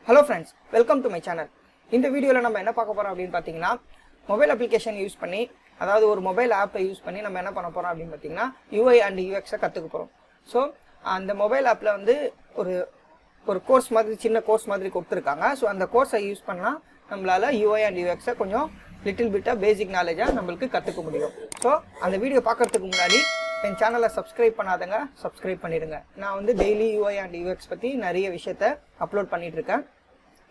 Hello friends, welcome to my channel. இந்த வீடியோல நம்ம என்ன பார்க்க போறோம் அப்படினு பாத்தீங்கன்னா மொபைல் அப்ளிகேஷன் யூஸ் பண்ணி அதாவது ஒரு மொபைல் ஆப்பை யூஸ் பண்ணி நம்ம என்ன பண்ண போறோம் அப்படினு பாத்தீங்கன்னா UI and UX கத்துக்க போறோம். சோ அந்த மொபைல் ஆப்ல வந்து ஒரு கோர்ஸ் மாதிரி சின்ன கோர்ஸ் மாதிரி கொடுத்திருக்காங்க. சோ அந்த கோர்ஸை யூஸ் பண்ணா நம்மளால UI and UX கொஞ்சம் லிட்டில் பிட்டா பேசிக் நாலேஜா நமக்கு கத்துக்க முடியும். சோ அந்த வீடியோ பார்க்கிறதுக்கு முன்னாடி என் சேனலை சப்ஸ்கிரைப் பண்ணாதங்க சப்ஸ்கிரைப் பண்ணிடுங்க. நான் வந்து டெய்லி UI and UX பத்தி நிறைய விஷயத்தை அப்லோட் பண்ணிட்டு இருக்கேன்.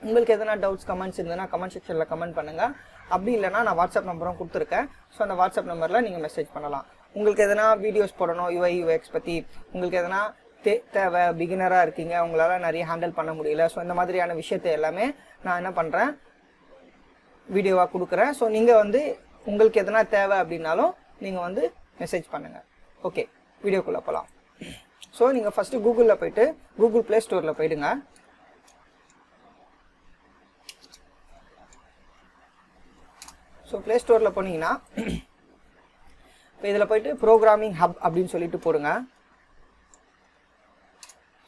உங்களுக்கு எதனா டவுட்ஸ் கமெண்ட்ஸ் இருந்ததுன்னா கமெண்ட் செக்ஷனில் கமெண்ட் பண்ணுங்கள். அப்படி இல்லைனா நான் வாட்ஸ்அப் நம்பரும் கொடுத்துருக்கேன். ஸோ அந்த வாட்ஸ்அப் நம்பரில் நீங்கள் மெசேஜ் பண்ணலாம். உங்களுக்கு எதனா வீடியோஸ் போடணும் UI UX பற்றி, உங்களுக்கு எதனா தேவை, பிகினராக இருக்கீங்க, உங்களால் நிறைய ஹேண்டில் பண்ண முடியல, ஸோ இந்த மாதிரியான விஷயத்தை எல்லாமே நான் என்ன பண்ணுறேன் வீடியோவாக கொடுக்குறேன். ஸோ நீங்கள் வந்து உங்களுக்கு எதனா தேவை அப்படின்னாலும் நீங்கள் வந்து மெசேஜ் பண்ணுங்கள். ஓகே, வீடியோக்குள்ளே போகலாம். ஸோ நீங்கள் ஃபஸ்ட்டு கூகுளில் போய்ட்டு கூகுள் ப்ளே ஸ்டோரில் போயிடுங்க. ஸோ ப்ளே ஸ்டோரில் போனீங்கன்னா இப்போ இதில் போய்ட்டு ப்ரோக்ராமிங் ஹப் அப்படின்னு சொல்லிட்டு போடுங்க.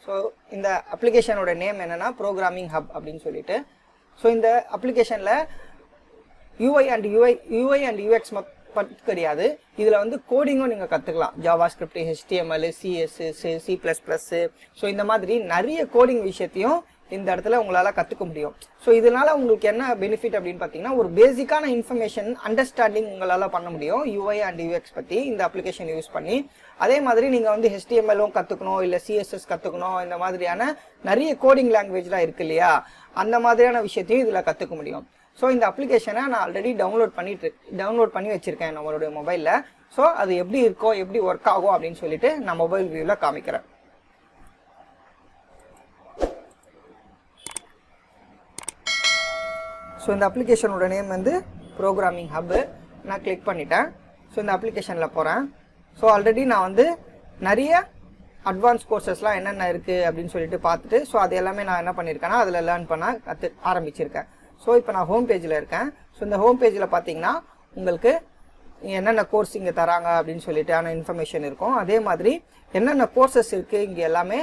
ஸோ இந்த அப்ளிகேஷனோட நேம் என்னென்னா ப்ரோக்ராமிங் ஹப் அப்படின்னு சொல்லிட்டு. ஸோ இந்த அப்ளிகேஷனில் UI and UX மட்டும் கிடையாது, இதில் வந்து கோடிங்கும் நீங்கள் கற்றுக்கலாம். Java script, HTML, CSS, C++. So இந்த மாதிரி நிறைய கோடிங் விஷயத்தையும் இந்த இடத்துல உங்களால் கற்றுக்க முடியும். ஸோ இதனால் உங்களுக்கு என்ன பெனிஃபிட் அப்படின்னு பார்த்தீங்கன்னா ஒரு பேசிக்கான இன்ஃபர்மேஷன் அண்டர்ஸ்டாண்டிங் உங்களால் பண்ண முடியும் UI and UX பற்றி இந்த அப்ளிகேஷன் யூஸ் பண்ணி. அதே மாதிரி நீங்கள் வந்து HTMLம் கற்றுக்கணும், இல்லை CSS கற்றுக்கணும், இந்த மாதிரியான நிறைய கோடிங் லாங்குவேஜ்லாம் இருக்கு இல்லையா, அந்த மாதிரியான விஷயத்தையும் இதில் கற்றுக்க முடியும். ஸோ இந்த அப்ளிகேஷனை நான் ஆல்ரெடி டவுன்லோட் பண்ணி வச்சுருக்கேன் நம்மளுடைய மொபைலில். ஸோ அது எப்படி இருக்கோ, எப்படி ஒர்க் ஆகும் அப்படின்னு சொல்லிட்டு நான் மொபைல் வியூவில் காமிக்கிறேன். ஸோ இந்த அப்ளிகேஷனோட நேம் வந்து ப்ரோக்ராமிங் ஹப்பு. நான் கிளிக் பண்ணிட்டேன். ஸோ இந்த அப்ளிகேஷனில் போகிறேன். ஸோ ஆல்ரெடி நான் வந்து நிறைய அட்வான்ஸ் கோர்சஸ்லாம் என்னென்ன இருக்குது அப்படின்னு சொல்லிட்டு பார்த்துட்டு, ஸோ அது எல்லாமே நான் என்ன பண்ணியிருக்கேன்னா அதில் லேர்ன் பண்ண ஆரம்பிச்சிருக்கேன். ஸோ இப்போ நான் ஹோம் பேஜில் இருக்கேன். ஸோ இந்த ஹோம் பேஜில் பார்த்தீங்கன்னா உங்களுக்கு என்னென்ன கோர்ஸ் இங்கே தராங்க அப்படின்னு சொல்லிட்டு இன்ஃபர்மேஷன் இருக்கும். அதே மாதிரி என்னென்ன கோர்சஸ் இருக்குது இங்கே எல்லாமே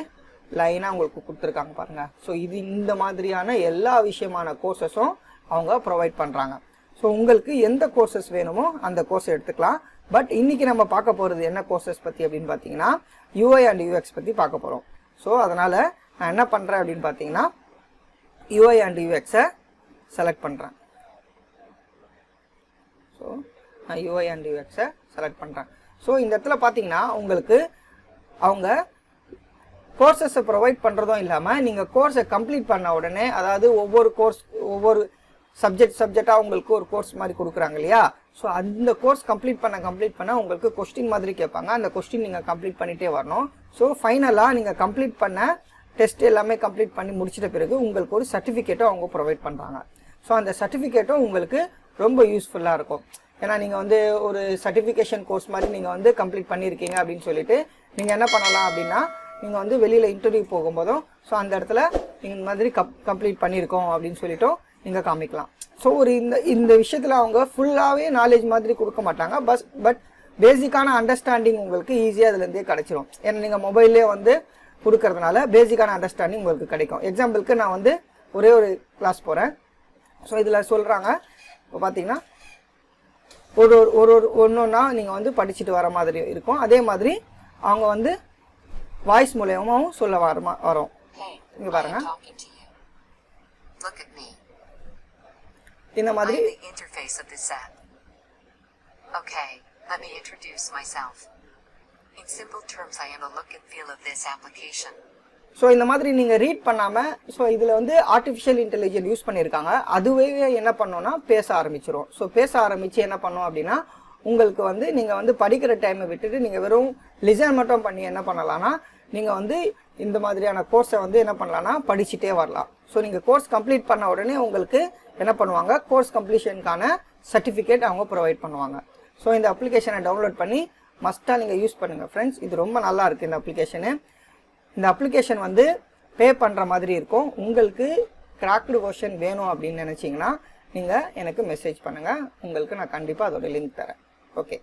லைனாக உங்களுக்கு கொடுத்துருக்காங்க பாருங்கள். ஸோ இது இந்த மாதிரியான எல்லா விஷயமான கோர்சஸும் அவங்க ப்ரொவைட் பண்ணுறாங்க. ஸோ உங்களுக்கு எந்த கோர்சஸ் வேணுமோ அந்த கோர்ஸ் எடுத்துக்கலாம். பட் இன்றைக்கி நம்ம பார்க்க போகிறது என்ன கோர்சஸ் பற்றி அப்படின்னு பார்த்தீங்கன்னா UI and UX பற்றி பார்க்க போகிறோம். ஸோ அதனால் நான் என்ன பண்ணுறேன் அப்படின்னு பார்த்தீங்கன்னா UI and UXஐ செலக்ட் பண்ணுறேன். ஸோ நான் UI and UXஐ செலக்ட் பண்ணுறேன். ஸோ இந்த இடத்துல பார்த்தீங்கன்னா உங்களுக்கு அவங்க கோர்சஸை ப்ரொவைட் பண்ணுறதும் இல்லாமல் நீங்கள் கோர்ஸை கம்ப்ளீட் பண்ண உடனே, அதாவது ஒவ்வொரு சப்ஜெக்டாக உங்களுக்கு ஒரு கோர்ஸ் மாதிரி கொடுக்குறாங்க இல்லையா, ஸோ அந்த கோர்ஸ் கம்ப்ளீட் பண்ண உங்களுக்கு கொஸ்டின் மாதிரி கேட்பாங்க. அந்த கொஸ்டின் நீங்கள் கம்ப்ளீட் பண்ணிகிட்டே வரணும். ஸோ ஃபைனலாக நீங்கள் கம்ப்ளீட் பண்ண டெஸ்ட் எல்லாமே கம்ப்ளீட் பண்ணி முடிச்சிட்ட பிறகு உங்களுக்கு ஒரு சர்டிஃபிகேட்டும் அவங்க ப்ரொவைட் பண்ணுறாங்க. ஸோ அந்த சர்டிஃபிகேட்டும் உங்களுக்கு ரொம்ப யூஸ்ஃபுல்லாக இருக்கும். ஏன்னா நீங்கள் வந்து ஒரு சர்டிஃபிகேஷன் கோர்ஸ் மாதிரி நீங்கள் வந்து கம்ப்ளீட் பண்ணியிருக்கீங்க அப்படின்னு சொல்லிட்டு நீங்கள் என்ன பண்ணலாம் அப்படின்னா நீங்கள் வந்து வெளியில் இன்டர்வியூ போகும்போதும் ஸோ அந்த இடத்துல நீங்கள் இந்த மாதிரி கம்ப்ளீட் பண்ணியிருக்கோம் அப்படின்னு சொல்லிட்டும் நீங்கள் காமிக்கலாம். ஸோ இந்த விஷயத்தில் அவங்க ஃபுல்லாகவே நாலேஜ் மாதிரி கொடுக்க மாட்டாங்க. பட் பேசிக்கான அண்டர்ஸ்டாண்டிங் உங்களுக்கு ஈஸியாக அதுலேருந்தே கிடச்சிரும். ஏன்னா நீங்கள் மொபைல்லே வந்து கொடுக்கறதுனால பேசிக்கான அண்டர்ஸ்டாண்டிங் உங்களுக்கு கிடைக்கும். எக்ஸாம்பிளுக்கு நான் வந்து ஒரே ஒரு கிளாஸ் போகிறேன். ஸோ இதில் சொல்கிறாங்க, இப்போ பார்த்தீங்கன்னா ஒன்றா நீங்கள் வந்து படிச்சுட்டு வர மாதிரி இருக்கும். அதே மாதிரி அவங்க வந்து வாய்ஸ் மூலமாகவும் சொல்ல வரோம். இங்கே பாருங்க, இந்த மாதிரி ஸோ இந்த மாதிரி நீங்கள் ரீட் பண்ணாமல், ஸோ இதில் வந்து ஆர்டிஃபிஷியல் இன்டெலிஜென்ஸ் யூஸ் பண்ணியிருக்காங்க. அதுவே என்ன பண்ணோன்னா பேச ஆரம்பிச்சிடும். ஸோ பேச ஆரம்பித்து என்ன பண்ணோம் அப்படின்னா உங்களுக்கு வந்து நீங்கள் வந்து படிக்கிற டைமை விட்டுட்டு நீங்கள் வெறும் லிசன் மட்டும் பண்ணி என்ன பண்ணலான்னா நீங்கள் வந்து இந்த மாதிரியான கோர்ஸை வந்து என்ன பண்ணலான்னா படிச்சுட்டே வரலாம். ஸோ நீங்கள் கோர்ஸ் கம்ப்ளீட் பண்ண உடனே உங்களுக்கு என்ன பண்ணுவாங்க, கோர்ஸ் கம்ப்ளீஷனுக்கான சர்டிஃபிகேட் அவங்க ப்ரொவைட் பண்ணுவாங்க. ஸோ இந்த அப்ளிகேஷனை டவுன்லோட் பண்ணி மஸ்ட்டாக நீங்கள் யூஸ் பண்ணுங்கள் ஃப்ரெண்ட்ஸ். இது ரொம்ப நல்லா இருக்குது இந்த அப்ளிகேஷனு. இந்த அப்ளிகேஷன் வந்து பே பண்ணுற மாதிரி இருக்கும். உங்களுக்கு கிராக்டு வெர்ஷன் வேணும் அப்படின்னு நினச்சிங்கன்னா நீங்கள் எனக்கு மெசேஜ் பண்ணுங்கள். உங்களுக்கு நான் கண்டிப்பாக அதோட லிங்க் தரேன். ஓகே,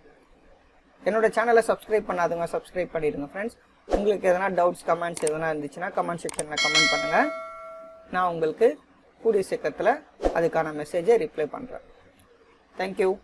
என்னோட சேனலை சப்ஸ்கிரைப் பண்ணாதுங்க சப்ஸ்கிரைப் பண்ணிடுங்க ஃப்ரெண்ட்ஸ். உங்களுக்கு எதனா டவுட்ஸ் கமெண்ட்ஸ் எதனா இருந்துச்சுன்னா கமெண்ட் செக்ஷனில் கமெண்ட் பண்ணுங்கள். நான் உங்களுக்கு கூடிய சீக்கிரத்தில் அதுக்கான மெசேஜை ரிப்ளை பண்ணுறேன். தேங்க்யூ.